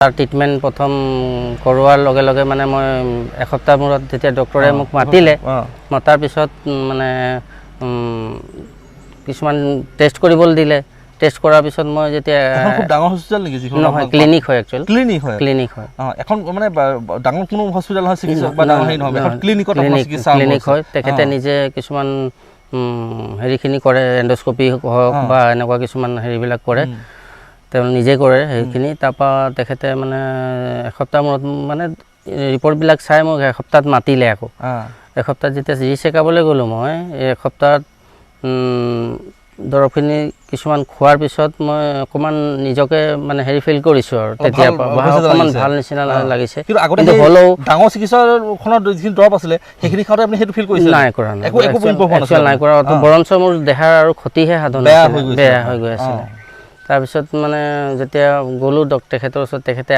তাৰ ট্ৰিটমেণ্ট প্ৰথম কৰোৱাৰ লগে লগে মানে মই এসপ্তাহ মূৰত যেতিয়া ডক্টৰে মোক মাতিলে মতাৰ পিছত মানে কিছুমান টেষ্ট কৰিবলৈ দিলে টেষ্ট কৰাৰ পিছত মই যেতিয়া এখন খুব ডাঙৰ হস্পিটেল নেকি যিখন নহয় ক্লিনিক হয় একচুৱেলি ক্লিনিক হয় এখন মানে ডাঙৰ কোনো হস্পিটেল নহয় চিকিৎসক বা ডাঙৰ হেৰি নহয় এখন ক্লিনিকত আপোনাৰ চিকিৎসা ক্লিনিক হয় তেখেতে নিজে কিছুমান হেৰিখিনি কৰে এণ্ডস্কপি হওক বা এনেকুৱা কিছুমান হেৰিবিলাক কৰে তেওঁ নিজে কৰে সেইখিনি তাৰপৰা তেখেতে মানে এসপ্তাহ মূৰত মানে ৰিপৰ্টবিলাক চাই মোক এসপ্তাহত মাতিলে আকৌ এসপ্তাহত যেতিয়া চেকআপলৈ গ'লোঁ মই এই এসপ্তাহত দৰৱখিনি কিছুমান খোৱাৰ পিছত মই অকণমান নিজকে মানে হেৰি ফিল কৰিছোঁ আৰু তেতিয়াৰ পৰা অকণমান ভাল নিচিনা লাগিছে কিন্তু হ'লেও ডাঙৰ চিকিৎসাখনত যিখিনি দৰৱ আছিলে সেইখিনি খাওঁতে আপুনি সেইটো ফিল কৰিছে নাই কৰা নাই কৰা বৰঞ্চ মোৰ দেহাৰ আৰু ক্ষতিহে সাধন বেয়া হৈ গৈ আছিলে তাৰপিছত মানে যেতিয়া গ'লোঁ তেখেতৰ ওচৰত তেখেতে